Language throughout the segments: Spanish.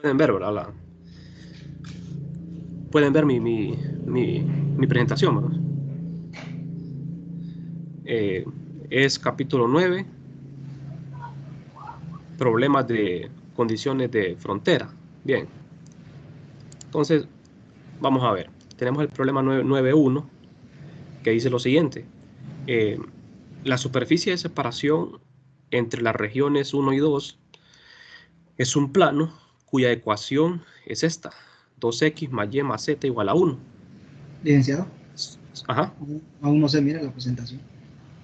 Pueden ver, ¿verdad? Pueden ver mi presentación, ¿verdad? Es capítulo 9, problemas de condiciones de frontera. Bien, entonces vamos a ver. Tenemos el problema 9.1 que dice lo siguiente. La superficie de separación entre las regiones 1 y 2 es un plano cuya ecuación es esta. 2x más y más z igual a 1. Licenciado, Ajá. aún no se mira la presentación.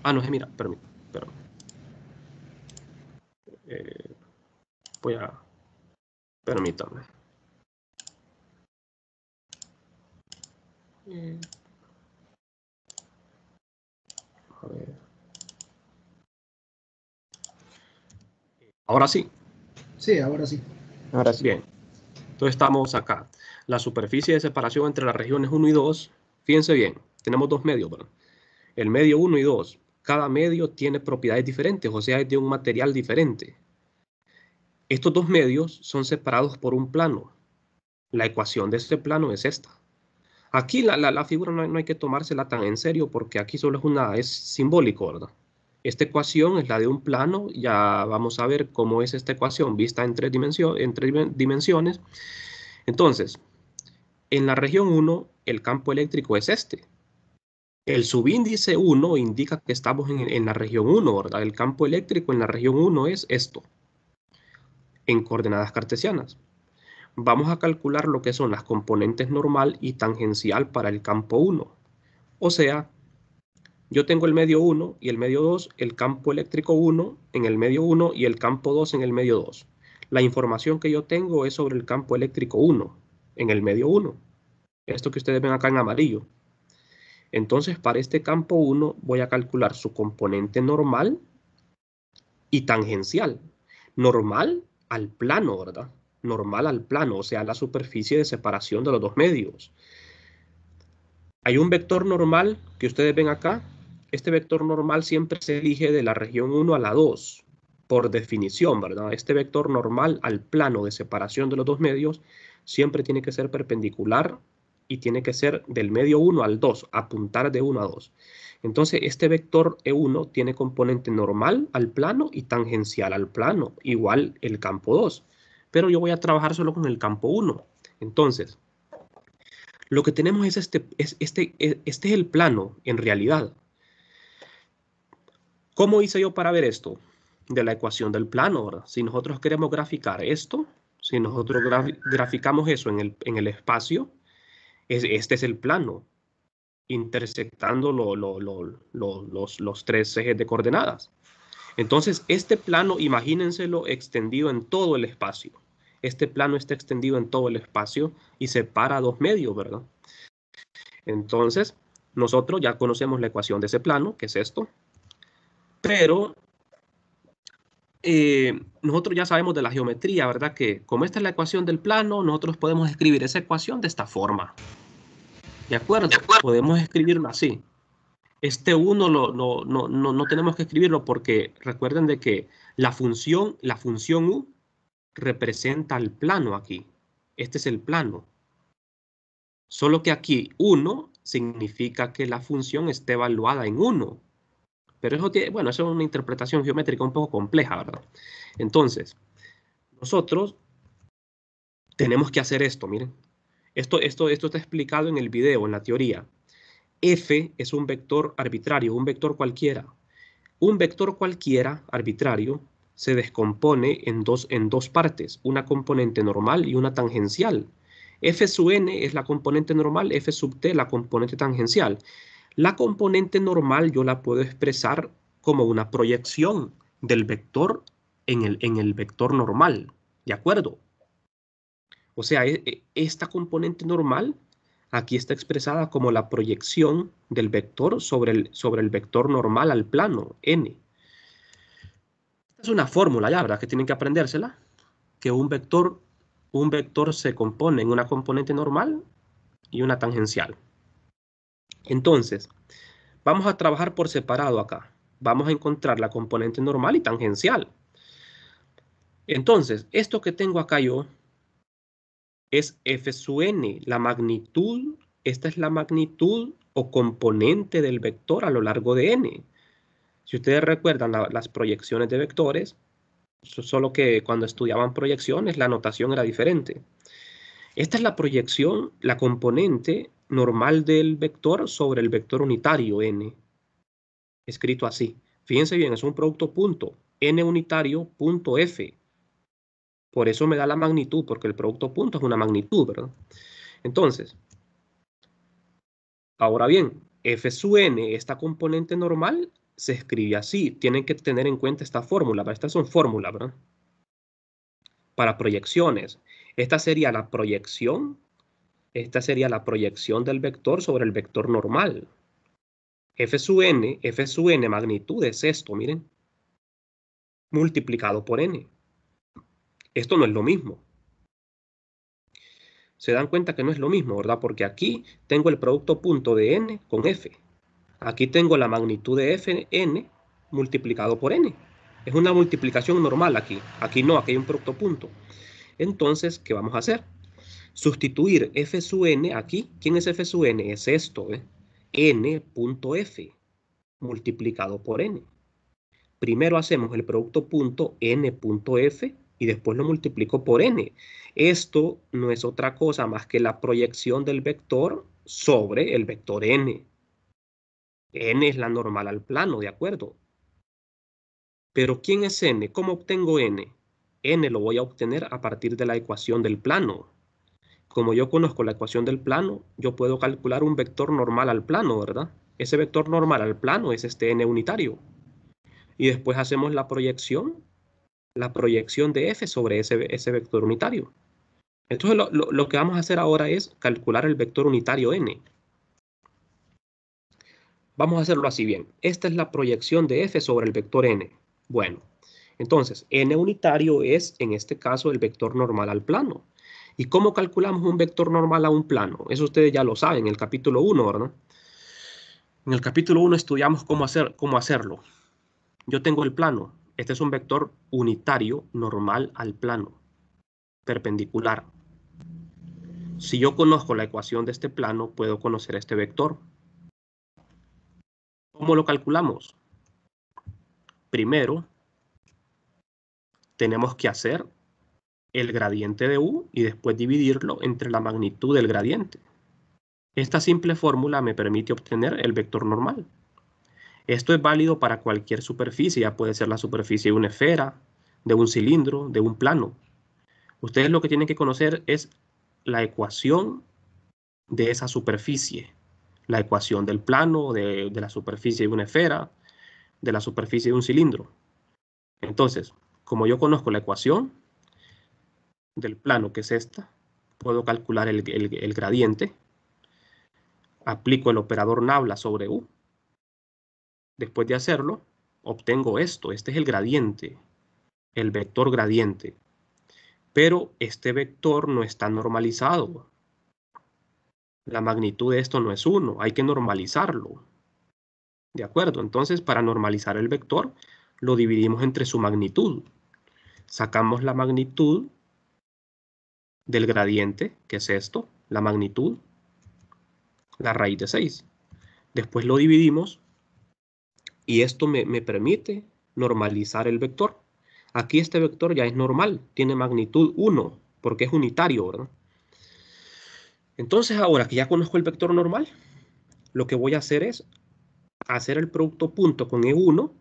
Ah, no, mira, permítame. Voy a... Permítame. A ver. Ahora sí. Sí, ahora sí. Ahora sí. Bien. Entonces estamos acá. La superficie de separación entre las regiones 1 y 2. Fíjense bien. Tenemos dos medios, ¿verdad? El medio 1 y 2. Cada medio tiene propiedades diferentes, o sea, es de un material diferente. Estos dos medios son separados por un plano. La ecuación de este plano es esta. Aquí la figura no hay que tomársela tan en serio porque aquí solo es simbólico, ¿verdad? Esta ecuación es la de un plano. Ya vamos a ver cómo es esta ecuación vista en tres dimensiones. Entonces, en la región 1, el campo eléctrico es este. El subíndice 1 indica que estamos en la región 1, ¿verdad? El campo eléctrico en la región 1 es esto, en coordenadas cartesianas. Vamos a calcular lo que son las componentes normal y tangencial para el campo 1. O sea, yo tengo el medio 1 y el medio 2, el campo eléctrico 1 en el medio 1 y el campo 2 en el medio 2. La información que yo tengo es sobre el campo eléctrico 1 en el medio 1. Esto que ustedes ven acá en amarillo. Entonces, para este campo 1 voy a calcular su componente normal y tangencial. Normal al plano, ¿verdad? Normal al plano, o sea, la superficie de separación de los dos medios. Hay un vector normal que ustedes ven acá. Este vector normal siempre se elige de la región 1 a la 2, por definición, ¿verdad? Este vector normal al plano de separación de los dos medios siempre tiene que ser perpendicular y tiene que ser del medio 1 al 2, apuntar de 1 a 2. Entonces, este vector E1 tiene componente normal al plano y tangencial al plano, igual el campo 2. Pero yo voy a trabajar solo con el campo 1. Entonces, lo que tenemos es este es el plano, en realidad. ¿Cómo hice yo para ver esto? De la ecuación del plano, ¿verdad? Si nosotros queremos graficar esto, si nosotros graficamos eso en el espacio, este es el plano, intersectando los tres ejes de coordenadas. Entonces, este plano, imagínenselo extendido en todo el espacio. Este plano está extendido en todo el espacio y separa dos medios, ¿verdad? Entonces, nosotros ya conocemos la ecuación de ese plano, que es esto, pero nosotros ya sabemos de la geometría, ¿verdad? Que como esta es la ecuación del plano, nosotros podemos escribir esa ecuación de esta forma. ¿De acuerdo? Podemos escribirlo así. Este 1 no tenemos que escribirlo porque recuerden de que la función U representa el plano aquí. Este es el plano. Solo que aquí 1 significa que la función esté evaluada en 1. Pero eso tiene, bueno, eso es una interpretación geométrica un poco compleja, ¿verdad? Entonces, nosotros tenemos que hacer esto, miren. Esto está explicado en el video, en la teoría. F es un vector arbitrario, un vector cualquiera. Un vector cualquiera, arbitrario, se descompone en dos partes, una componente normal y una tangencial. F sub n es la componente normal, F sub t la componente tangencial. La componente normal yo la puedo expresar como una proyección del vector en el vector normal, ¿de acuerdo? O sea, esta componente normal aquí está expresada como la proyección del vector sobre el vector normal al plano, n. Esta es una fórmula ya, ¿verdad? Que tienen que aprendérsela, que un vector se compone en una componente normal y una tangencial. Entonces, vamos a trabajar por separado acá. Vamos a encontrar la componente normal y tangencial. Entonces, esto que tengo acá yo es f sub n, la magnitud, esta es la magnitud o componente del vector a lo largo de n. Si ustedes recuerdan las proyecciones de vectores, solo que cuando estudiaban proyecciones la notación era diferente. Esta es la proyección, la componente normal del vector sobre el vector unitario n, escrito así. Fíjense bien, es un producto punto, n unitario punto f. Por eso me da la magnitud, porque el producto punto es una magnitud, ¿verdad? Entonces, ahora bien, f sub n, esta componente normal, se escribe así. Tienen que tener en cuenta esta fórmula. Estas son fórmulas, ¿verdad? Para proyecciones. Esta sería la proyección. Esta sería la proyección del vector sobre el vector normal. F sub n magnitud es esto, miren. Multiplicado por n. Esto no es lo mismo. Se dan cuenta que no es lo mismo, ¿verdad? Porque aquí tengo el producto punto de n con f. Aquí tengo la magnitud de fn multiplicado por n. Es una multiplicación normal aquí. Aquí no, aquí hay un producto punto. Entonces, ¿qué vamos a hacer? Sustituir f sub n aquí. ¿Quién es f sub n? Es esto, ¿eh? n.f multiplicado por n. Primero hacemos el producto punto n.f y después lo multiplico por n. Esto no es otra cosa más que la proyección del vector sobre el vector n. N es la normal al plano, ¿de acuerdo? Pero ¿quién es n? ¿Cómo obtengo n? N lo voy a obtener a partir de la ecuación del plano. Como yo conozco la ecuación del plano, yo puedo calcular un vector normal al plano, ¿verdad? Ese vector normal al plano es este n unitario. Y después hacemos la proyección de f sobre ese vector unitario. Entonces lo que vamos a hacer ahora es calcular el vector unitario n. Vamos a hacerlo así bien. Esta es la proyección de f sobre el vector n. Bueno, entonces n unitario es en este caso el vector normal al plano. ¿Y cómo calculamos un vector normal a un plano? Eso ustedes ya lo saben en el capítulo 1, ¿verdad? En el capítulo 1 estudiamos cómo hacerlo. Yo tengo el plano. Este es un vector unitario normal al plano, perpendicular. Si yo conozco la ecuación de este plano, puedo conocer este vector. ¿Cómo lo calculamos? Primero, tenemos que hacer el gradiente de u y después dividirlo entre la magnitud del gradiente. Esta simple fórmula me permite obtener el vector normal. Esto es válido para cualquier superficie, ya puede ser la superficie de una esfera, de un cilindro, de un plano. Ustedes lo que tienen que conocer es la ecuación de esa superficie. La ecuación del plano, de la superficie de una esfera, de la superficie de un cilindro. Entonces, como yo conozco la ecuación del plano, que es esta, puedo calcular el gradiente. Aplico el operador nabla sobre u. Después de hacerlo, obtengo esto. Este es el gradiente, el vector gradiente. Pero este vector no está normalizado. La magnitud de esto no es 1. Hay que normalizarlo. ¿De acuerdo? Entonces, para normalizar el vector, lo dividimos entre su magnitud. Sacamos la magnitud del gradiente, que es esto, la magnitud, la raíz de 6. Después lo dividimos y esto me permite normalizar el vector. Aquí este vector ya es normal, tiene magnitud 1, porque es unitario, ¿verdad? Entonces ahora que ya conozco el vector normal, lo que voy a hacer es hacer el producto punto con E1,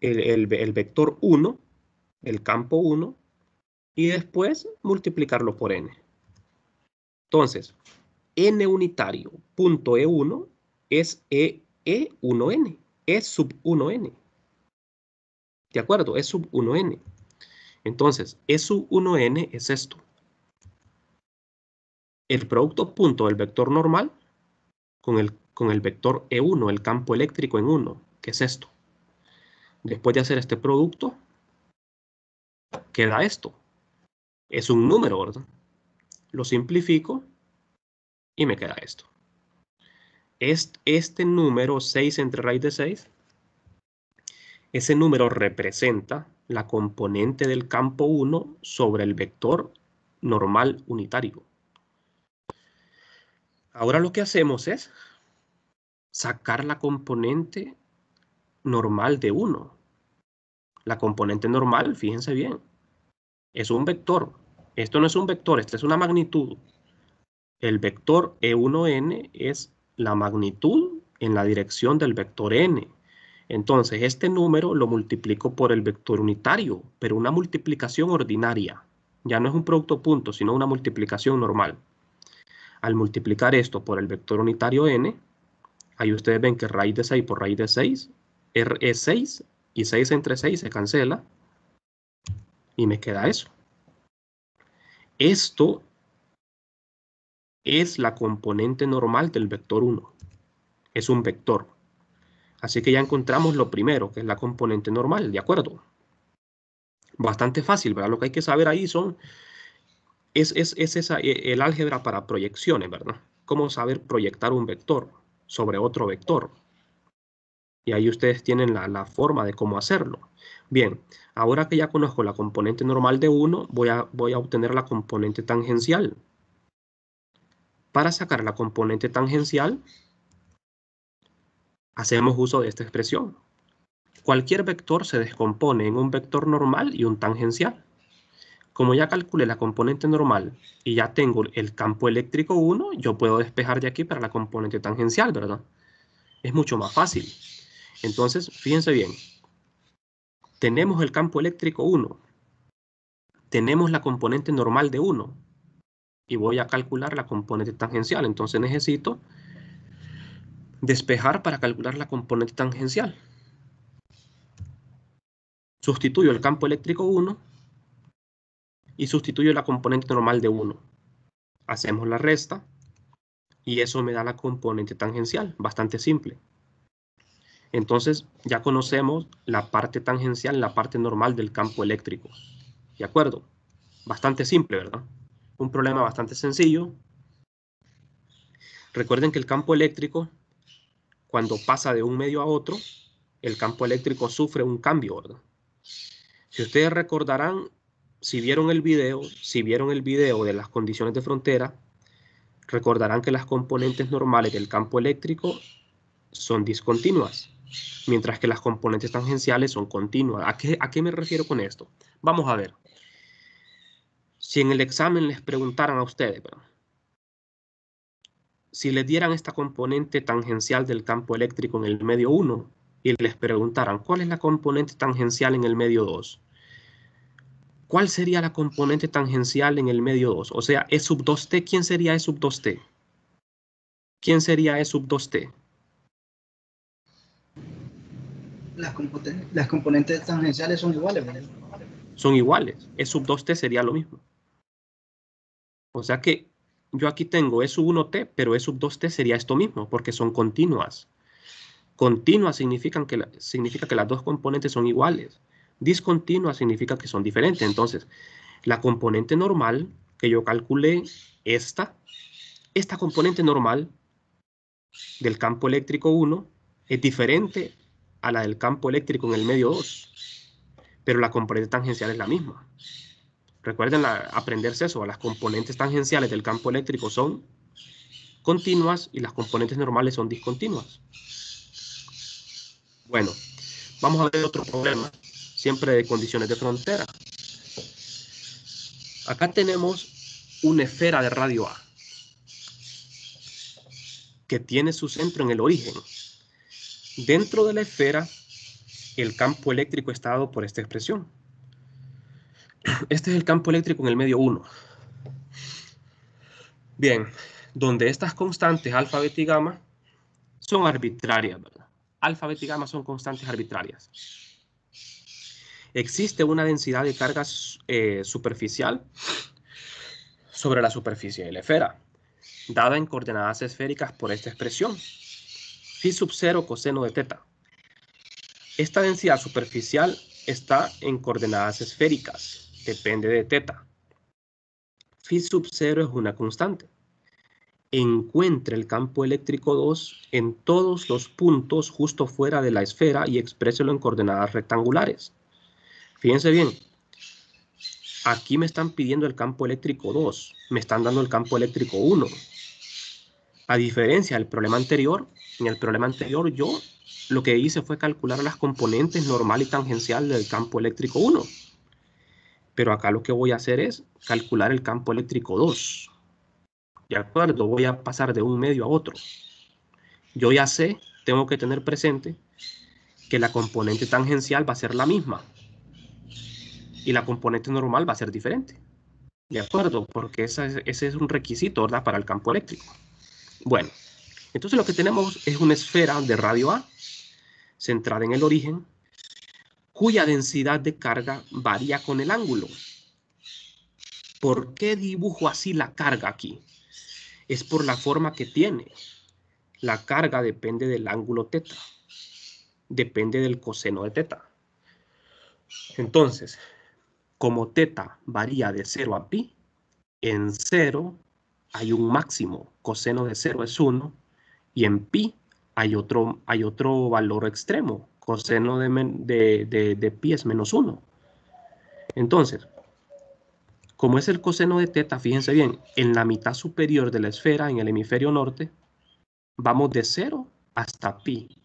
el vector 1, el campo 1, y después multiplicarlo por n. Entonces, n unitario punto E1 es E1n, es sub 1n. ¿De acuerdo? Es sub 1n. Entonces, E sub 1n es esto. El producto punto del vector normal con el vector E1, el campo eléctrico en 1, que es esto. Después de hacer este producto, queda esto. Es un número, ¿verdad? Lo simplifico y me queda esto. Este número 6 entre raíz de 6, ese número representa la componente del campo 1 sobre el vector normal unitario. Ahora lo que hacemos es sacar la componente normal de 1. La componente normal, fíjense bien, es un vector. Esto no es un vector, esta es una magnitud. El vector E1n es la magnitud en la dirección del vector n. Entonces, este número lo multiplico por el vector unitario, pero una multiplicación ordinaria. Ya no es un producto punto, sino una multiplicación normal. Al multiplicar esto por el vector unitario n, ahí ustedes ven que raíz de 6 por raíz de 6 es 6, y 6 entre 6 se cancela, y me queda eso. Esto es la componente normal del vector 1. Es un vector. Así que ya encontramos lo primero, que es la componente normal, ¿de acuerdo? Bastante fácil, ¿verdad? Lo que hay que saber ahí es el álgebra para proyecciones, ¿verdad? Cómo saber proyectar un vector sobre otro vector. Y ahí ustedes tienen la forma de cómo hacerlo. Bien, ahora que ya conozco la componente normal de 1, voy a obtener la componente tangencial. Para sacar la componente tangencial, hacemos uso de esta expresión. Cualquier vector se descompone en un vector normal y un tangencial. Como ya calculé la componente normal y ya tengo el campo eléctrico 1, yo puedo despejar de aquí para la componente tangencial, ¿verdad? Es mucho más fácil. Entonces, fíjense bien. Tenemos el campo eléctrico 1. Tenemos la componente normal de 1. Y voy a calcular la componente tangencial. Entonces necesito despejar para calcular la componente tangencial. Sustituyo el campo eléctrico 1 y sustituyo la componente normal de 1. Hacemos la resta y eso me da la componente tangencial, bastante simple. Entonces ya conocemos la parte tangencial, la parte normal del campo eléctrico. ¿De acuerdo? Bastante simple, ¿verdad? Un problema bastante sencillo. Recuerden que el campo eléctrico, cuando pasa de un medio a otro, el campo eléctrico sufre un cambio, ¿verdad? Si ustedes recordarán, si vieron el video de las condiciones de frontera, recordarán que las componentes normales del campo eléctrico son discontinuas, mientras que las componentes tangenciales son continuas. ¿A qué me refiero con esto? Vamos a ver. Si en el examen les preguntaran a ustedes, ¿verdad?, si les dieran esta componente tangencial del campo eléctrico en el medio 1 y les preguntaran cuál es la componente tangencial en el medio 2, ¿cuál sería la componente tangencial en el medio 2? O sea, E sub 2t, ¿quién sería E sub 2t? ¿Quién sería E sub 2t? Las componentes tangenciales son iguales, ¿verdad? Son iguales. E sub 2t sería lo mismo. O sea que yo aquí tengo E sub 1t, pero E sub 2t sería esto mismo, porque son continuas. Continuas significa que las dos componentes son iguales. Discontinuas significa que son diferentes. Entonces, la componente normal que yo calculé, esta componente normal del campo eléctrico 1 es diferente a la del campo eléctrico en el medio 2, pero la componente tangencial es la misma. Recuerden aprenderse eso, las componentes tangenciales del campo eléctrico son continuas y las componentes normales son discontinuas. Bueno, vamos a ver otro problema, siempre de condiciones de frontera. Acá tenemos una esfera de radio A que tiene su centro en el origen. Dentro de la esfera, el campo eléctrico está dado por esta expresión. Este es el campo eléctrico en el medio 1. Bien, donde estas constantes alfa, beta y gamma son arbitrarias, ¿verdad? Alfa, beta y gamma son constantes arbitrarias. Existe una densidad de carga superficial sobre la superficie de la esfera, dada en coordenadas esféricas por esta expresión, phi sub 0 coseno de teta. Esta densidad superficial está en coordenadas esféricas, depende de teta. Phi sub 0 es una constante. Encuentre el campo eléctrico 2 en todos los puntos justo fuera de la esfera y expréselo en coordenadas rectangulares. Fíjense bien, aquí me están pidiendo el campo eléctrico 2, me están dando el campo eléctrico 1. A diferencia del problema anterior, en el problema anterior yo lo que hice fue calcular las componentes normal y tangencial del campo eléctrico 1. Pero acá lo que voy a hacer es calcular el campo eléctrico 2. ¿De acuerdo? Voy a pasar de un medio a otro. Yo ya sé, tengo que tener presente que la componente tangencial va a ser la misma y la componente normal va a ser diferente. ¿De acuerdo? Porque ese es un requisito, ¿verdad? Para el campo eléctrico. Bueno, entonces lo que tenemos es una esfera de radio A centrada en el origen, cuya densidad de carga varía con el ángulo. ¿Por qué dibujo así la carga aquí? Es por la forma que tiene. La carga depende del ángulo teta. Depende del coseno de teta. Entonces, como teta varía de 0 a pi, en 0 hay un máximo, coseno de 0 es 1, y en pi hay otro valor extremo, coseno de pi es menos 1. Entonces, como es el coseno de teta, fíjense bien, en la mitad superior de la esfera, en el hemisferio norte, vamos de 0 hasta pi.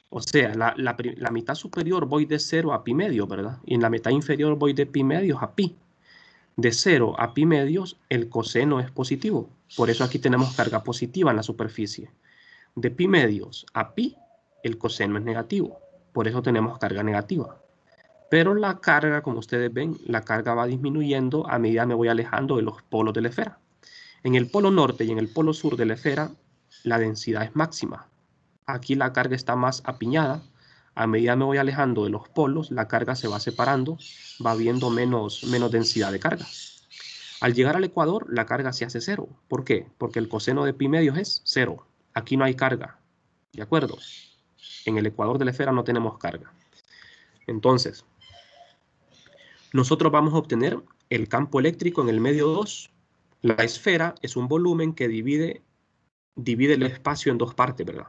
O sea, la mitad superior voy de 0 a pi medios, ¿verdad? Y en la mitad inferior voy de pi medios a pi. De 0 a pi medios, el coseno es positivo. Por eso aquí tenemos carga positiva en la superficie. De pi medios a pi, el coseno es negativo. Por eso tenemos carga negativa. Pero la carga, como ustedes ven, la carga va disminuyendo a medida que me voy alejando de los polos de la esfera. En el polo norte y en el polo sur de la esfera, la densidad es máxima. Aquí la carga está más apiñada. A medida que me voy alejando de los polos, la carga se va separando, va habiendo menos densidad de carga. Al llegar al ecuador, la carga se hace 0. ¿Por qué? Porque el coseno de pi medios es 0. Aquí no hay carga. ¿De acuerdo? En el ecuador de la esfera no tenemos carga. Entonces, nosotros vamos a obtener el campo eléctrico en el medio 2. La esfera es un volumen que divide el espacio en dos partes, ¿verdad?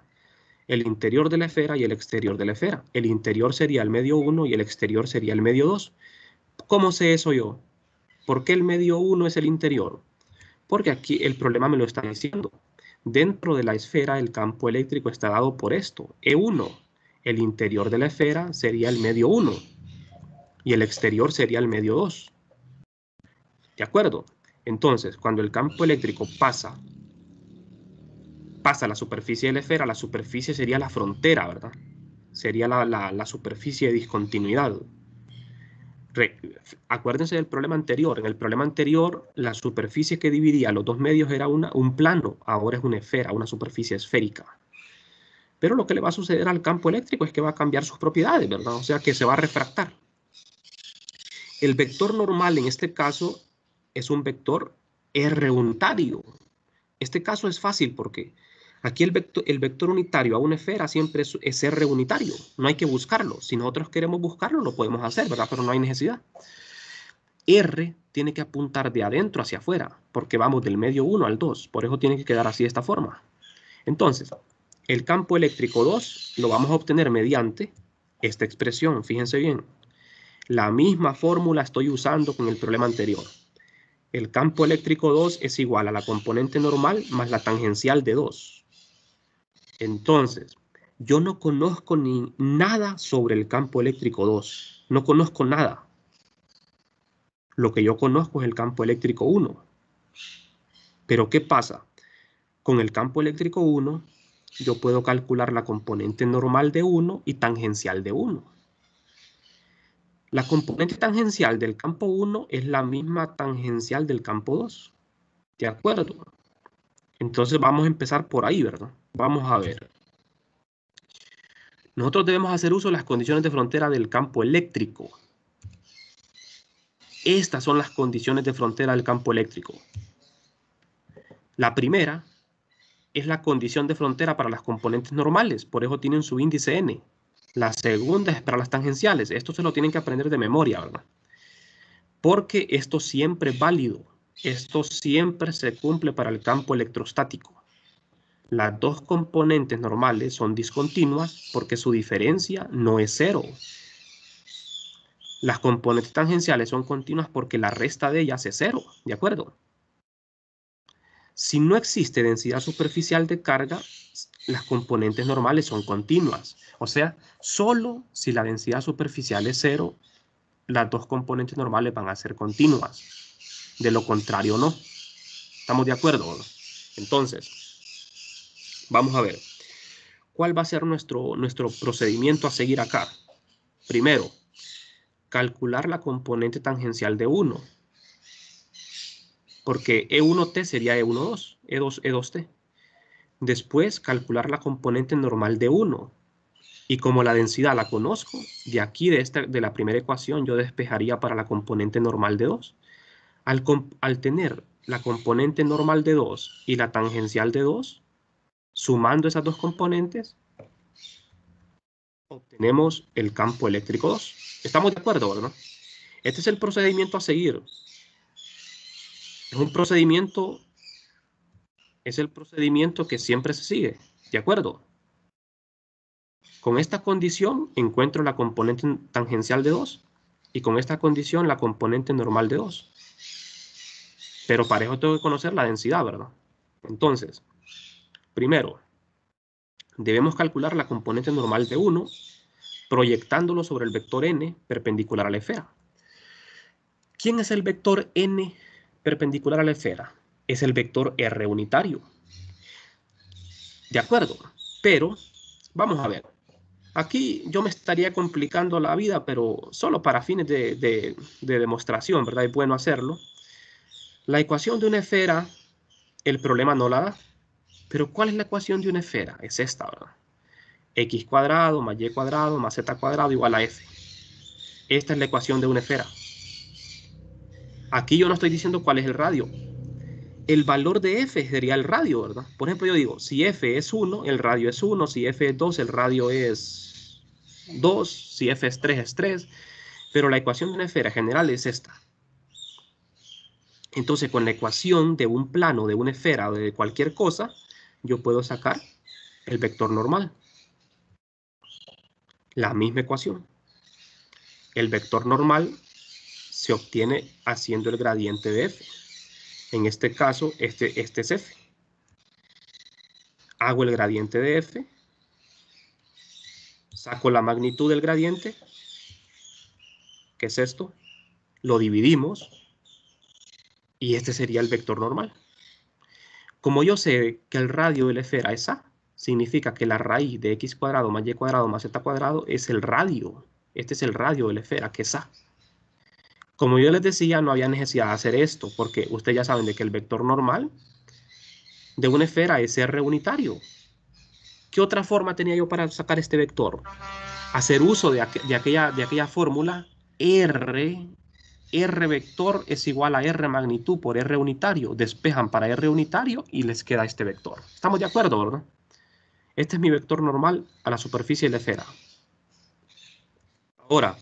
El interior de la esfera y el exterior de la esfera. El interior sería el medio 1 y el exterior sería el medio 2. ¿Cómo sé eso yo? ¿Por qué el medio 1 es el interior? Porque aquí el problema me lo está diciendo. Dentro de la esfera el campo eléctrico está dado por esto, E1. El interior de la esfera sería el medio 1 y el exterior sería el medio 2. ¿De acuerdo? Entonces, cuando el campo eléctrico pasa a la superficie de la esfera, la superficie sería la frontera, ¿verdad? Sería la superficie de discontinuidad. Acuérdense del problema anterior. En el problema anterior, la superficie que dividía los dos medios era un plano. Ahora es una esfera, una superficie esférica. Pero lo que le va a suceder al campo eléctrico es que va a cambiar sus propiedades, ¿verdad? O sea que se va a refractar. El vector normal en este caso es un vector R unitario. Este caso es fácil porque aquí el vector unitario a una esfera siempre es R unitario. No hay que buscarlo. Si nosotros queremos buscarlo, lo podemos hacer, ¿verdad? Pero no hay necesidad. R tiene que apuntar de adentro hacia afuera, porque vamos del medio 1 al 2. Por eso tiene que quedar así de esta forma. Entonces, el campo eléctrico 2 lo vamos a obtener mediante esta expresión. Fíjense bien. La misma fórmula estoy usando con el problema anterior. El campo eléctrico 2 es igual a la componente normal más la tangencial de 2. Entonces, yo no conozco nada sobre el campo eléctrico 2. No conozco nada. Lo que yo conozco es el campo eléctrico 1. Pero ¿qué pasa? Con el campo eléctrico 1, yo puedo calcular la componente normal de 1 y tangencial de 1. La componente tangencial del campo 1 es la misma tangencial del campo 2. ¿De acuerdo? Entonces vamos a empezar por ahí, ¿verdad? Vamos a ver. Nosotros debemos hacer uso de las condiciones de frontera del campo eléctrico. Estas son las condiciones de frontera del campo eléctrico. La primera es la condición de frontera para las componentes normales, por eso tienen su índice n. La segunda es para las tangenciales. Esto se lo tienen que aprender de memoria, ¿verdad? Porque esto siempre es válido. Esto siempre se cumple para el campo electrostático. Las dos componentes normales son discontinuas porque su diferencia no es 0. Las componentes tangenciales son continuas porque la resta de ellas es 0, ¿de acuerdo? Si no existe densidad superficial de carga, las componentes normales son continuas. O sea, solo si la densidad superficial es 0, las dos componentes normales van a ser continuas. De lo contrario, no. ¿Estamos de acuerdo? Entonces, vamos a ver. ¿Cuál va a ser nuestro procedimiento a seguir acá? Primero, calcular la componente tangencial de 1. Porque E1T sería E12, E2T. Después, calcular la componente normal de 1. Y como la densidad la conozco, de aquí, de la primera ecuación, yo despejaría para la componente normal de 2. Al tener la componente normal de 2 y la tangencial de 2, sumando esas dos componentes, obtenemos el campo eléctrico 2. ¿Estamos de acuerdo, verdad? Este es el procedimiento a seguir. Es el procedimiento que siempre se sigue. ¿De acuerdo? Con esta condición encuentro la componente tangencial de 2 y con esta condición la componente normal de 2. Pero para eso tengo que conocer la densidad, ¿verdad? Entonces, primero, debemos calcular la componente normal de 1 proyectándolo sobre el vector n perpendicular a la esfera. ¿Quién es el vector n perpendicular a la esfera? Es el vector r unitario. ¿De acuerdo? Pero, vamos a ver. Aquí yo me estaría complicando la vida, pero solo para fines de demostración, ¿verdad? Es bueno hacerlo. La ecuación de una esfera, el problema no la da. Pero ¿cuál es la ecuación de una esfera? Es esta, ¿verdad? X cuadrado más Y cuadrado más Z cuadrado igual a F. Esta es la ecuación de una esfera. Aquí yo no estoy diciendo cuál es el radio. El valor de F sería el radio, ¿verdad? Por ejemplo, yo digo, si F es 1, el radio es 1. Si F es 2, el radio es 2. Si F es 3, es 3. Pero la ecuación de una esfera general es esta. Entonces, con la ecuación de un plano, de una esfera o de cualquier cosa, yo puedo sacar el vector normal. La misma ecuación. El vector normal se obtiene haciendo el gradiente de F. En este caso, este es F. Hago el gradiente de F. Saco la magnitud del gradiente. ¿Qué es esto? Lo dividimos. Y este sería el vector normal. Como yo sé que el radio de la esfera es A, significa que la raíz de x cuadrado más y cuadrado más z cuadrado es el radio. Este es el radio de la esfera, que es A. Como yo les decía, no había necesidad de hacer esto, porque ustedes ya saben de que el vector normal de una esfera es R unitario. ¿Qué otra forma tenía yo para sacar este vector? Hacer uso de aquella fórmula R vector es igual a R magnitud por R unitario. Despejan para R unitario y les queda este vector. ¿Estamos de acuerdo, verdad? Este es mi vector normal a la superficie de la esfera. Ahora,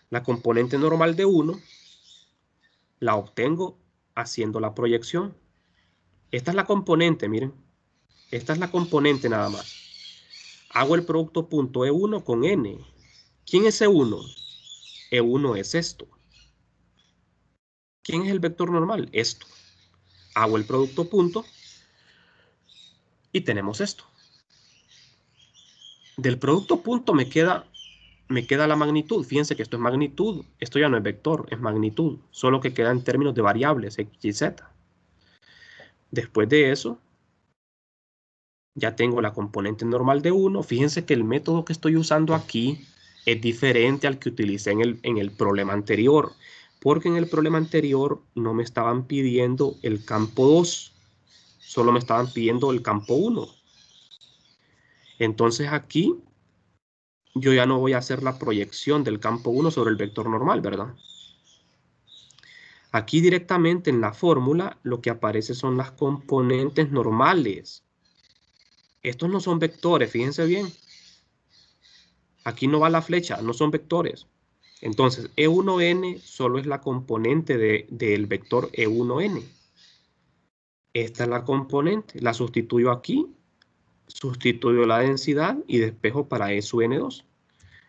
la componente normal de 1 la obtengo haciendo la proyección. Esta es la componente, miren. Esta es la componente nada más. Hago el producto punto E1 con N. ¿Quién es E1? E1 es esto. ¿Quién es el vector normal? Esto. Hago el producto punto y tenemos esto. Del producto punto me queda la magnitud. Fíjense que esto es magnitud. Esto ya no es vector, es magnitud. Solo que queda en términos de variables x y z. Después de eso, ya tengo la componente normal de 1. Fíjense que el método que estoy usando aquí es diferente al que utilicé en el problema anterior. Porque en el problema anterior no me estaban pidiendo el campo 2. Solo me estaban pidiendo el campo 1. Entonces aquí yo ya no voy a hacer la proyección del campo 1 sobre el vector normal, ¿verdad? Aquí directamente en la fórmula lo que aparece son las componentes normales. Estos no son vectores, fíjense bien. Aquí no va la flecha, no son vectores. Entonces, E1n solo es la componente del vector E1n. Esta es la componente, la sustituyo aquí, sustituyo la densidad y despejo para E sub n2.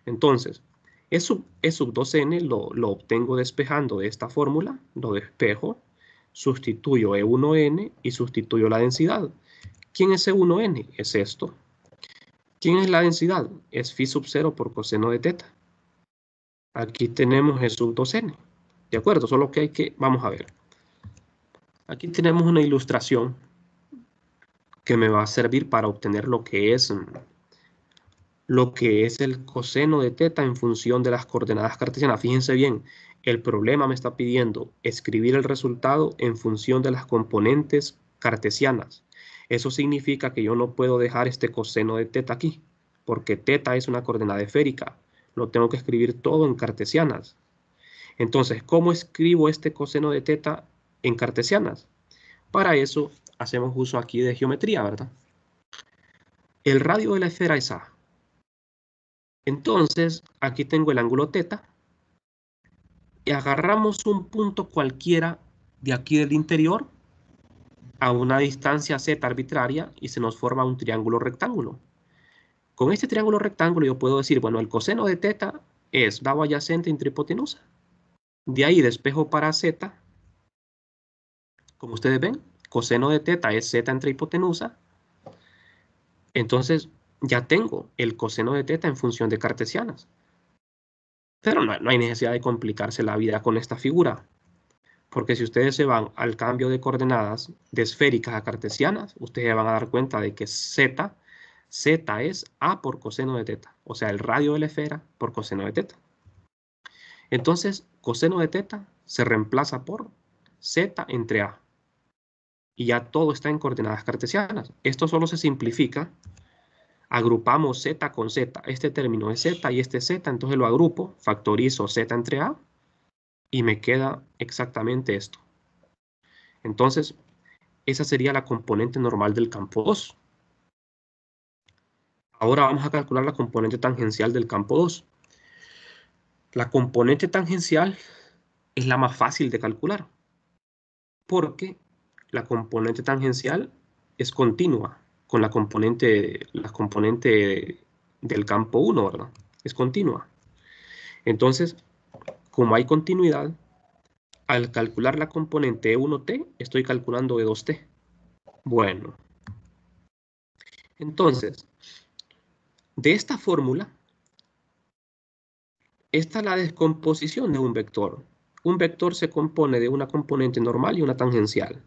Entonces, E sub 2n lo obtengo despejando de esta fórmula, lo despejo, sustituyo E1n y sustituyo la densidad. ¿Quién es E1n? Es esto. ¿Quién es la densidad? Es phi sub 0 por coseno de teta. Aquí tenemos E sub 2n. ¿De acuerdo? Solo que hay que... Vamos a ver. Aquí tenemos una ilustración que me va a servir para obtener lo que es el coseno de teta en función de las coordenadas cartesianas. Fíjense bien, el problema me está pidiendo escribir el resultado en función de las componentes cartesianas. Eso significa que yo no puedo dejar este coseno de teta aquí, porque teta es una coordenada esférica. Lo tengo que escribir todo en cartesianas. Entonces, ¿cómo escribo este coseno de teta en cartesianas? Para eso hacemos uso aquí de geometría, ¿verdad? El radio de la esfera es A. Entonces, aquí tengo el ángulo teta. Y agarramos un punto cualquiera de aquí del interior a una distancia z arbitraria y se nos forma un triángulo rectángulo. Con este triángulo rectángulo yo puedo decir, bueno, el coseno de teta es lado adyacente entre hipotenusa. De ahí despejo para z. Como ustedes ven, coseno de teta es z entre hipotenusa. Entonces ya tengo el coseno de teta en función de cartesianas. Pero no hay necesidad de complicarse la vida con esta figura. Porque si ustedes se van al cambio de coordenadas de esféricas a cartesianas, ustedes van a dar cuenta de que z es A por coseno de teta. O sea, el radio de la esfera por coseno de teta. Entonces, coseno de teta se reemplaza por z entre A. Y ya todo está en coordenadas cartesianas. Esto solo se simplifica. Agrupamos z con z. Este término es z y este z. Entonces lo agrupo, factorizo z entre A. Y me queda exactamente esto. Entonces, esa sería la componente normal del campo 2. Ahora vamos a calcular la componente tangencial del campo 2. La componente tangencial es la más fácil de calcular, porque la componente tangencial es continua con la componente del campo 1, ¿verdad? Es continua. Entonces, como hay continuidad, al calcular la componente E1t, estoy calculando E2t. Bueno, entonces, de esta fórmula, esta es la descomposición de un vector. Un vector se compone de una componente normal y una tangencial.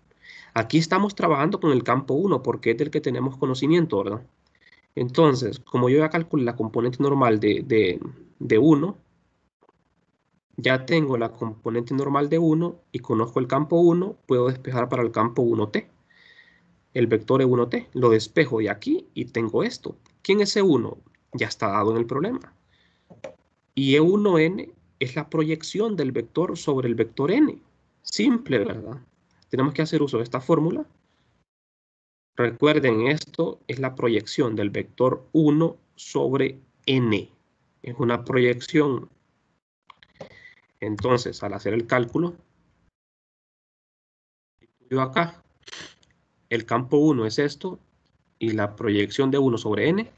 Aquí estamos trabajando con el campo 1 porque es del que tenemos conocimiento, ¿verdad? Entonces, como yo ya calculé la componente normal de 1, ya tengo la componente normal de 1 y conozco el campo 1, puedo despejar para el campo 1t. El vector E1t, lo despejo de aquí y tengo esto. ¿Quién es E1? Ya está dado en el problema. Y E1n es la proyección del vector sobre el vector n. Simple, ¿verdad? Tenemos que hacer uso de esta fórmula. Recuerden, esto es la proyección del vector 1 sobre n. Es una proyección. Entonces, al hacer el cálculo, yo acá, el campo 1 es esto, y la proyección de 1 sobre n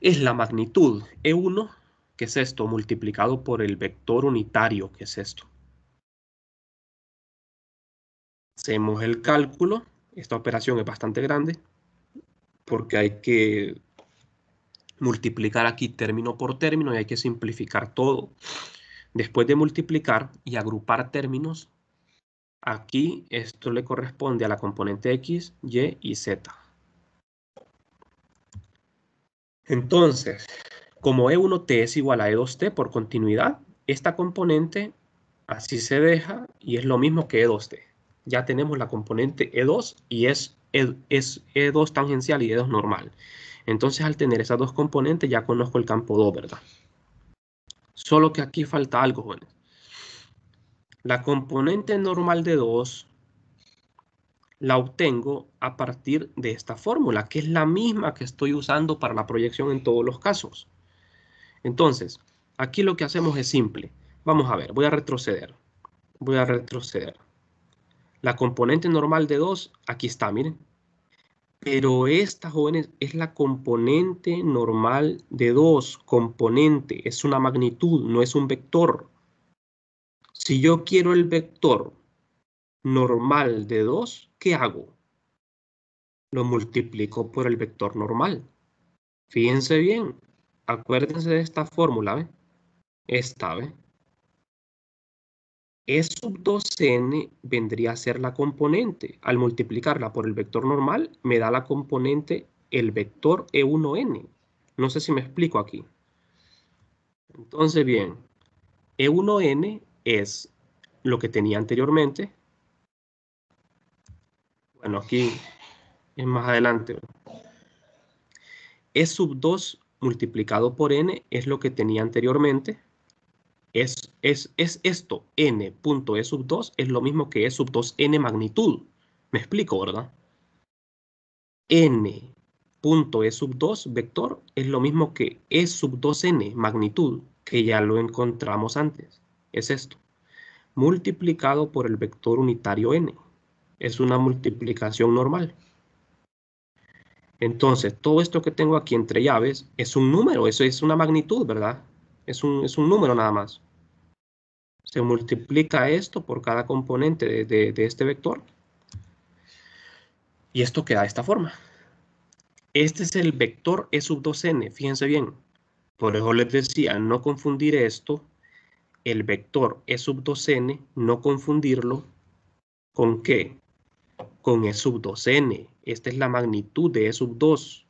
es la magnitud E1, que es esto, multiplicado por el vector unitario, que es esto. Hacemos el cálculo. Esta operación es bastante grande, porque hay que multiplicar aquí término por término y hay que simplificar todo. Después de multiplicar y agrupar términos, aquí esto le corresponde a la componente X, Y y Z. Entonces, como E1t es igual a E2t por continuidad, esta componente así se deja y es lo mismo que E2t. Ya tenemos la componente E2 y es E2 tangencial y E2 normal. Entonces, al tener esas dos componentes, ya conozco el campo 2, ¿verdad? Solo que aquí falta algo, jóvenes. La componente normal de 2 la obtengo a partir de esta fórmula, que es la misma que estoy usando para la proyección en todos los casos. Entonces, aquí lo que hacemos es simple. Vamos a ver, voy a retroceder. Voy a retroceder. La componente normal de 2, aquí está, miren. Pero esta, jóvenes, es la componente normal de 2. Componente, es una magnitud, no es un vector. Si yo quiero el vector normal de 2, ¿qué hago? Lo multiplico por el vector normal. Fíjense bien, acuérdense de esta fórmula, ¿ve? Esta, ¿ve? E sub 2n vendría a ser la componente. Al multiplicarla por el vector normal, me da la componente el vector E1n. No sé si me explico aquí. Entonces, bien, E1n es lo que tenía anteriormente. Bueno, aquí es más adelante. E sub 2 multiplicado por n es lo que tenía anteriormente. Es esto, n punto E sub 2 es lo mismo que E sub 2n magnitud. Me explico, ¿verdad? N punto E sub 2 vector es lo mismo que E sub 2n magnitud, que ya lo encontramos antes. Es esto, multiplicado por el vector unitario n. Es una multiplicación normal. Entonces, todo esto que tengo aquí entre llaves es un número, eso es una magnitud, ¿verdad? Es un número nada más. Se multiplica esto por cada componente de este vector. Y esto queda de esta forma. Este es el vector E sub 2n, fíjense bien. Por eso les decía, no confundir esto, el vector E sub 2n, no confundirlo con ¿qué? Con E sub 2n. Esta es la magnitud de E sub 2.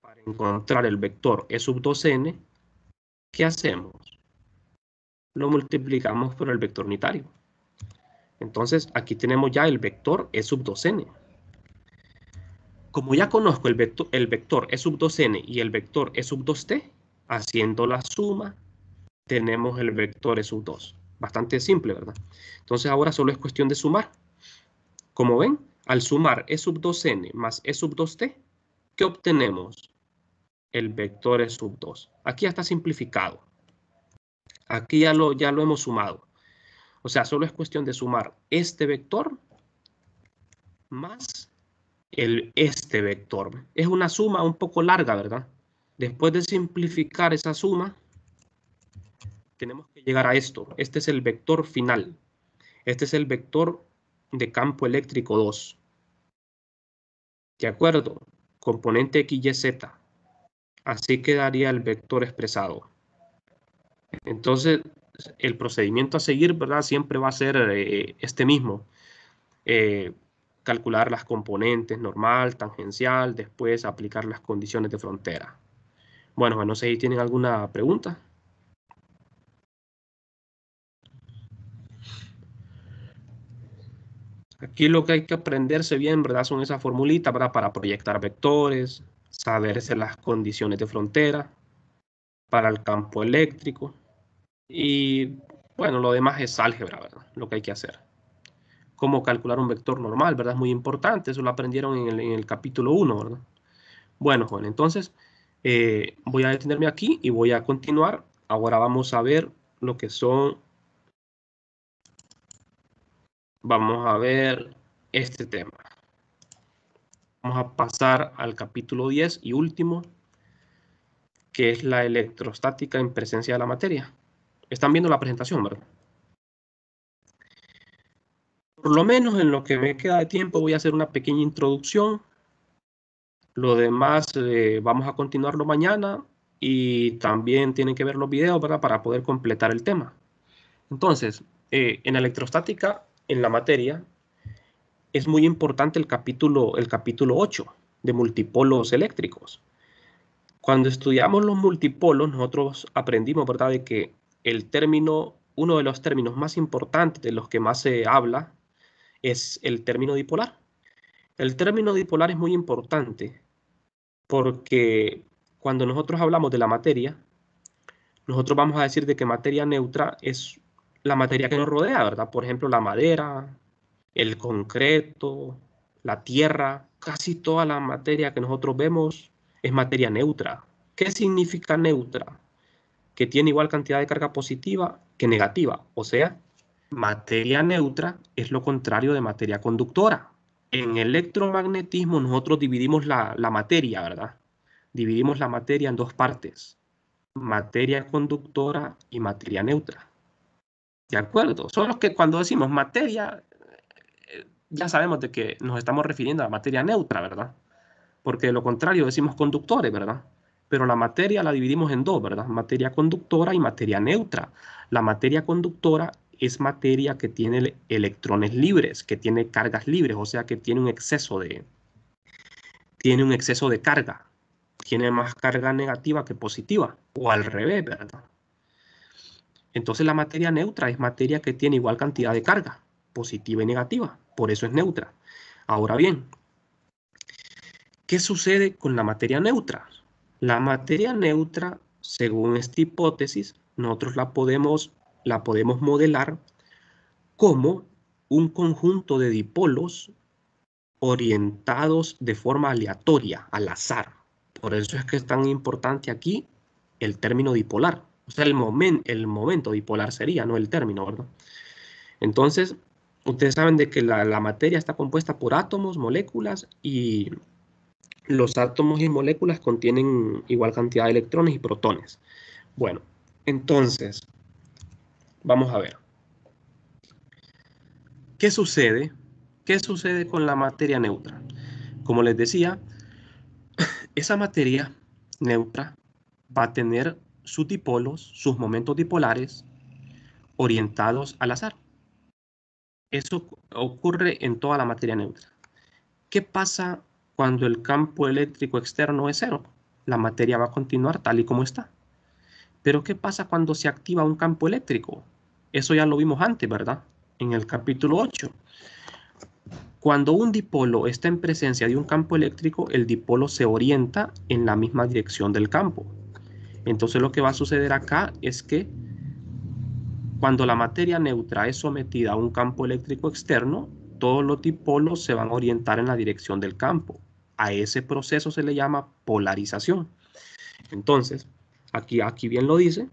Para encontrar el vector E sub 2n, ¿qué hacemos? Lo multiplicamos por el vector unitario. Entonces, aquí tenemos ya el vector E sub 2n. Como ya conozco el vector E sub 2n y el vector E sub 2t, haciendo la suma, tenemos el vector E sub 2. Bastante simple, ¿verdad? Entonces ahora solo es cuestión de sumar. Como ven, al sumar E sub 2n más E sub 2t, ¿qué obtenemos? El vector E sub 2. Aquí ya está simplificado. Aquí ya lo hemos sumado. O sea, solo es cuestión de sumar este vector más este vector. Es una suma un poco larga, ¿verdad? Después de simplificar esa suma, tenemos que llegar a esto. Este es el vector final. Este es el vector de campo eléctrico 2. ¿De acuerdo? Componente X, Y, Z. Así quedaría el vector expresado. Entonces, el procedimiento a seguir, ¿verdad? Siempre va a ser este mismo. Calcular las componentes normal, tangencial, después aplicar las condiciones de frontera. Bueno, no sé si tienen alguna pregunta. Aquí lo que hay que aprenderse bien, ¿verdad? Son esas formulitas, ¿verdad? Para proyectar vectores, saberse las condiciones de frontera para el campo eléctrico. Y bueno, lo demás es álgebra, ¿verdad? Lo que hay que hacer. Cómo calcular un vector normal, ¿verdad? Es muy importante. Eso lo aprendieron en el capítulo 1, ¿verdad? Bueno, Juan, entonces voy a detenerme aquí y voy a continuar. Ahora vamos a ver lo que son. Vamos a ver este tema. Vamos a pasar al capítulo 10 y último, que es la electrostática en presencia de la materia. Están viendo la presentación, ¿verdad? Por lo menos en lo que me queda de tiempo voy a hacer una pequeña introducción. Lo demás vamos a continuarlo mañana y también tienen que ver los videos, ¿verdad? Para poder completar el tema. Entonces, en electrostática, en la materia, es muy importante el capítulo 8 de multipolos eléctricos. Cuando estudiamos los multipolos, nosotros aprendimos, ¿verdad?, de que uno de los términos más importantes, de los que más se habla, es el término dipolar. El término dipolar es muy importante porque cuando nosotros hablamos de la materia, nosotros vamos a decir de que materia neutra es la materia que nos rodea, ¿verdad? Por ejemplo, la madera, el concreto, la tierra, casi toda la materia que nosotros vemos es materia neutra. ¿Qué significa neutra? Que tiene igual cantidad de carga positiva que negativa. O sea, materia neutra es lo contrario de materia conductora. En electromagnetismo nosotros dividimos la materia, ¿verdad? Dividimos la materia en dos partes, materia conductora y materia neutra. ¿De acuerdo? Solo que cuando decimos materia, ya sabemos de que nos estamos refiriendo a la materia neutra, ¿verdad? Porque de lo contrario decimos conductores, ¿verdad? Pero la materia la dividimos en dos, ¿verdad? Materia conductora y materia neutra. La materia conductora es materia que tiene electrones libres, que tiene cargas libres, o sea que tiene un exceso de carga. Tiene más carga negativa que positiva, o al revés, ¿verdad? Entonces la materia neutra es materia que tiene igual cantidad de carga, positiva y negativa. Por eso es neutra. Ahora bien, ¿qué sucede con la materia neutra? La materia neutra, según esta hipótesis, nosotros la podemos modelar como un conjunto de dipolos orientados de forma aleatoria, al azar. Por eso es que es tan importante aquí el término dipolar. O sea, el momento dipolar sería, no el término, ¿verdad? Entonces, ustedes saben de que la materia está compuesta por átomos, moléculas, y los átomos y moléculas contienen igual cantidad de electrones y protones. Bueno, entonces, vamos a ver. ¿Qué sucede? ¿Qué sucede con la materia neutra? Como les decía, esa materia neutra va a tener sus dipolos, sus momentos dipolares, orientados al azar. Eso ocurre en toda la materia neutra. ¿Qué pasa cuando el campo eléctrico externo es cero? La materia va a continuar tal y como está. Pero ¿qué pasa cuando se activa un campo eléctrico? Eso ya lo vimos antes, ¿verdad? En el capítulo 8. Cuando un dipolo está en presencia de un campo eléctrico, el dipolo se orienta en la misma dirección del campo. Entonces lo que va a suceder acá es que cuando la materia neutra es sometida a un campo eléctrico externo, todos los dipolos se van a orientar en la dirección del campo. A ese proceso se le llama polarización. Entonces, aquí bien lo dice,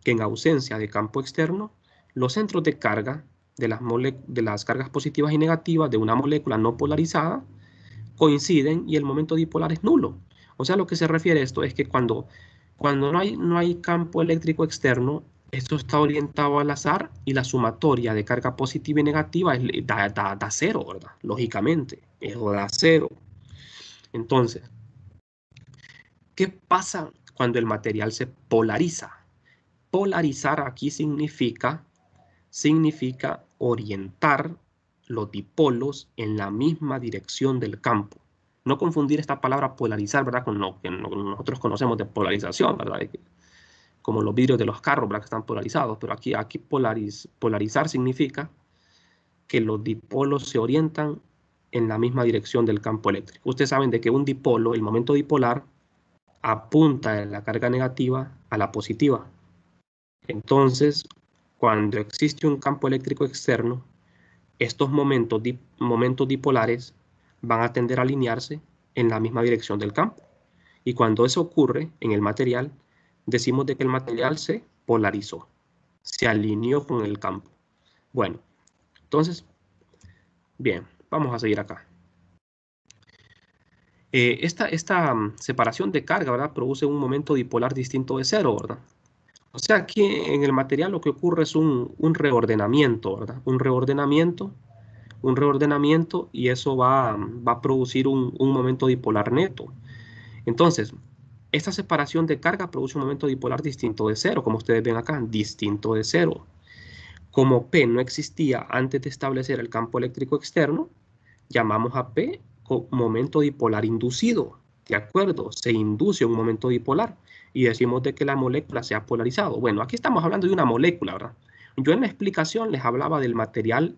que en ausencia de campo externo, los centros de carga de las cargas positivas y negativas de una molécula no polarizada coinciden y el momento dipolar es nulo. O sea, lo que se refiere a esto es que cuando no hay campo eléctrico externo, esto está orientado al azar y la sumatoria de carga positiva y negativa da cero, ¿verdad? Lógicamente, eso da cero. Entonces, ¿qué pasa cuando el material se polariza? Polarizar aquí significa orientar los dipolos en la misma dirección del campo. No confundir esta palabra polarizar, ¿verdad? Con lo que nosotros conocemos de polarización, ¿verdad? Como los vidrios de los carros, ¿verdad? Que están polarizados. Pero aquí polarizar significa que los dipolos se orientan en la misma dirección del campo eléctrico. Ustedes saben de que un dipolo, el momento dipolar, apunta en la carga negativa a la positiva. Entonces, cuando existe un campo eléctrico externo, estos momentos dipolares van a tender a alinearse en la misma dirección del campo. Y cuando eso ocurre en el material, decimos de que el material se polarizó, se alineó con el campo. Bueno, entonces, bien, vamos a seguir acá. Esta separación de carga, ¿verdad? Produce un momento dipolar distinto de cero, ¿verdad? O sea, aquí en el material lo que ocurre es un reordenamiento, ¿verdad? Un reordenamiento y eso va a producir un momento dipolar neto. Entonces, esta separación de carga produce un momento dipolar distinto de cero, como ustedes ven acá, distinto de cero. Como P no existía antes de establecer el campo eléctrico externo, llamamos a P momento dipolar inducido. ¿De acuerdo? Se induce un momento dipolar y decimos de que la molécula se ha polarizado. Bueno, aquí estamos hablando de una molécula, ¿verdad? Yo en la explicación les hablaba del material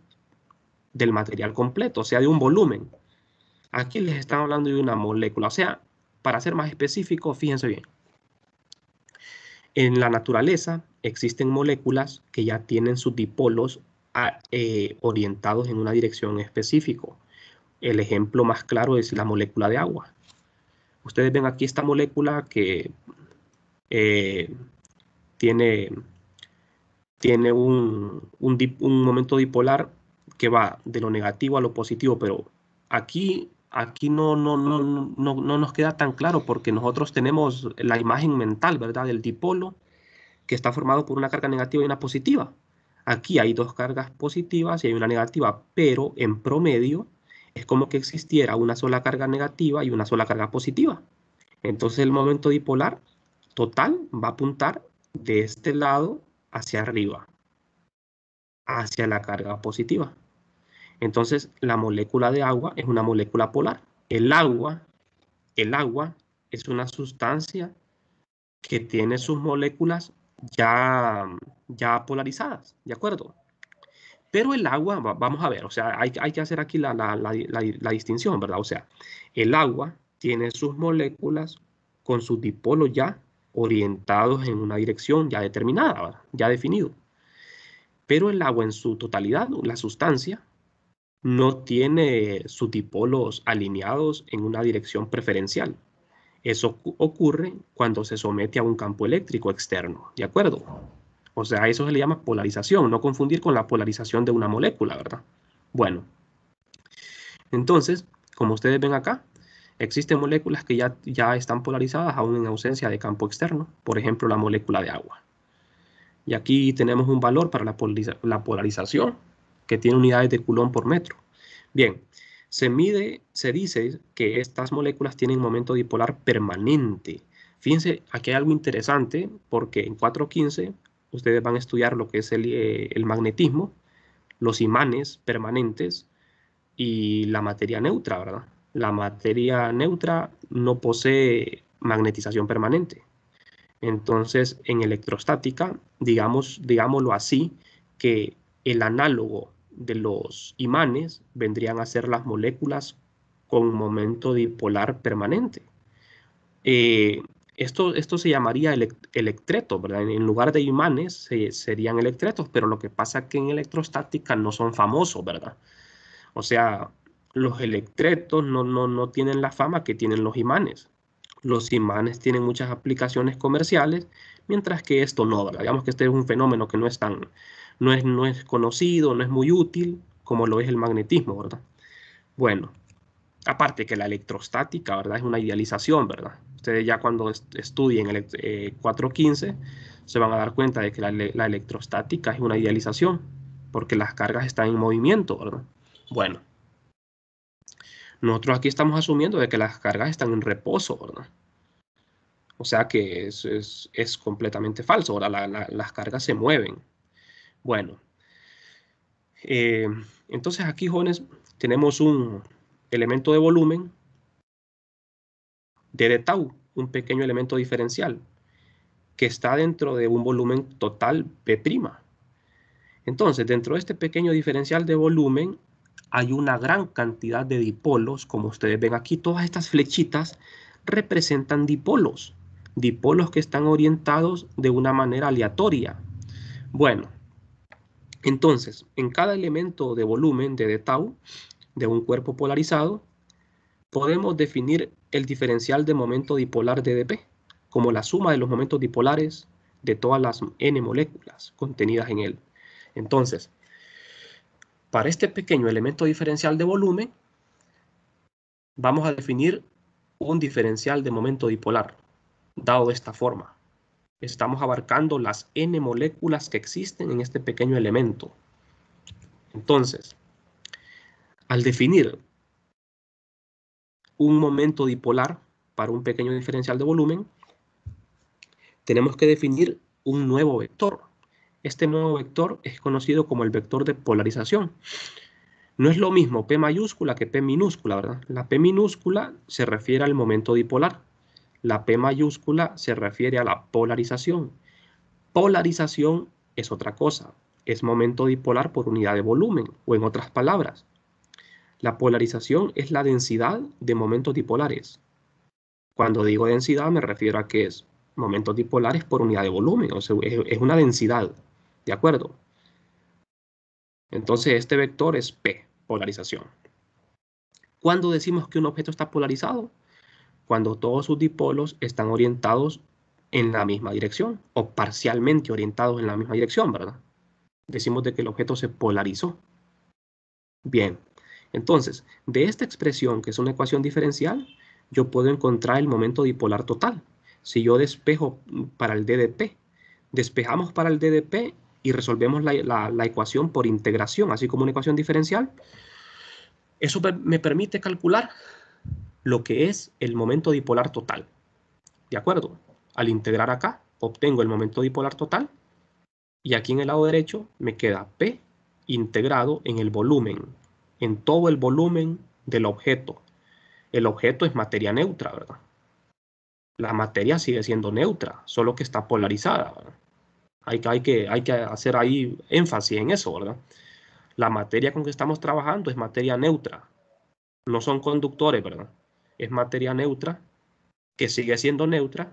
completo, o sea, de un volumen. Aquí les están hablando de una molécula. O sea, para ser más específico, fíjense bien. En la naturaleza existen moléculas que ya tienen sus dipolos orientados en una dirección específica. El ejemplo más claro es la molécula de agua. Ustedes ven aquí esta molécula que tiene un momento dipolar que va de lo negativo a lo positivo, pero aquí no nos queda tan claro porque nosotros tenemos la imagen mental, ¿verdad? Del dipolo que está formado por una carga negativa y una positiva. Aquí hay dos cargas positivas y hay una negativa, pero en promedio es como que existiera una sola carga negativa y una sola carga positiva. Entonces el momento dipolar total va a apuntar de este lado hacia arriba, hacia la carga positiva. Entonces la molécula de agua es una molécula polar. El agua es una sustancia que tiene sus moléculas ya polarizadas, ¿de acuerdo? Pero el agua, vamos a ver, o sea, hay que hacer aquí la distinción, ¿verdad? O sea, el agua tiene sus moléculas con sus dipolos ya orientados en una dirección ya determinada, ¿verdad? Ya definido. Pero el agua en su totalidad, la sustancia, no tiene sus dipolos alineados en una dirección preferencial. Eso ocurre cuando se somete a un campo eléctrico externo, ¿de acuerdo? O sea, a eso se le llama polarización, no confundir con la polarización de una molécula, ¿verdad? Bueno, entonces, como ustedes ven acá, existen moléculas que ya están polarizadas aún en ausencia de campo externo, por ejemplo, la molécula de agua. Y aquí tenemos un valor para la polarización que tiene unidades de Coulomb por metro. Bien, se dice que estas moléculas tienen momento dipolar permanente. Fíjense, aquí hay algo interesante porque en 4.15 ustedes van a estudiar lo que es el magnetismo, los imanes permanentes y la materia neutra, ¿verdad? La materia neutra no posee magnetización permanente. Entonces, en electrostática, digámoslo así, que el análogo de los imanes vendrían a ser las moléculas con momento dipolar permanente. Esto se llamaría electretos, ¿verdad? En lugar de imanes serían electretos, pero lo que pasa es que en electrostática no son famosos, ¿verdad? O sea, los electretos no tienen la fama que tienen los imanes. Los imanes tienen muchas aplicaciones comerciales, mientras que esto no, ¿verdad? Digamos que este es un fenómeno que no es conocido, no es muy útil, como lo es el magnetismo, ¿verdad? Bueno, aparte que la electrostática, ¿verdad? Es una idealización, ¿verdad? Ustedes ya cuando estudien 4.15 se van a dar cuenta de que la electrostática es una idealización, porque las cargas están en movimiento, ¿verdad? Bueno, nosotros aquí estamos asumiendo de que las cargas están en reposo, ¿verdad? O sea que es completamente falso. Ahora las cargas se mueven. Bueno, entonces aquí, jóvenes, tenemos un elemento de volumen de tau, un pequeño elemento diferencial, que está dentro de un volumen total P'. Entonces, dentro de este pequeño diferencial de volumen, hay una gran cantidad de dipolos. Como ustedes ven aquí, todas estas flechitas representan dipolos. Dipolos que están orientados de una manera aleatoria. Bueno, entonces, en cada elemento de volumen de tau, de un cuerpo polarizado, podemos definir el diferencial de momento dipolar de dp como la suma de los momentos dipolares de todas las n moléculas contenidas en él. Entonces, para este pequeño elemento diferencial de volumen, vamos a definir un diferencial de momento dipolar, dado de esta forma. Estamos abarcando las n moléculas que existen en este pequeño elemento. Entonces, al definir un momento dipolar para un pequeño diferencial de volumen, tenemos que definir un nuevo vector. Este nuevo vector es conocido como el vector de polarización. No es lo mismo P mayúscula que P minúscula, ¿verdad? La P minúscula se refiere al momento dipolar. La P mayúscula se refiere a la polarización. Polarización es otra cosa. Es momento dipolar por unidad de volumen, o en otras palabras, la polarización es la densidad de momentos dipolares. Cuando digo densidad me refiero a que es momentos dipolares por unidad de volumen, o sea, es una densidad, ¿de acuerdo? Entonces este vector es P, polarización. ¿Cuándo decimos que un objeto está polarizado? Cuando todos sus dipolos están orientados en la misma dirección, o parcialmente orientados en la misma dirección, ¿verdad? Decimos de que el objeto se polarizó. Bien, entonces, de esta expresión, que es una ecuación diferencial, yo puedo encontrar el momento dipolar total. Si yo despejo para el DDP, despejamos para el DDP y resolvemos la ecuación por integración, así como una ecuación diferencial, eso me permite calcular lo que es el momento dipolar total. ¿De acuerdo? Al integrar acá, obtengo el momento dipolar total y aquí en el lado derecho me queda P integrado en el volumen, en todo el volumen del objeto. El objeto es materia neutra, ¿verdad? La materia sigue siendo neutra, solo que está polarizada, ¿verdad? Hay que hacer ahí énfasis en eso, ¿verdad? La materia con que estamos trabajando es materia neutra, no son conductores, ¿verdad? Es materia neutra que sigue siendo neutra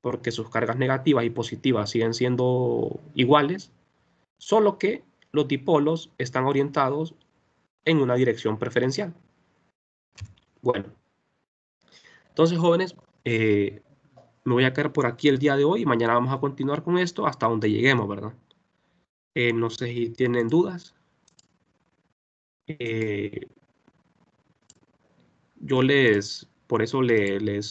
porque sus cargas negativas y positivas siguen siendo iguales, solo que los dipolos están orientados en una dirección preferencial. Bueno, entonces jóvenes, me voy a quedar por aquí el día de hoy y mañana vamos a continuar con esto hasta donde lleguemos, ¿verdad? No sé si tienen dudas. Yo por eso les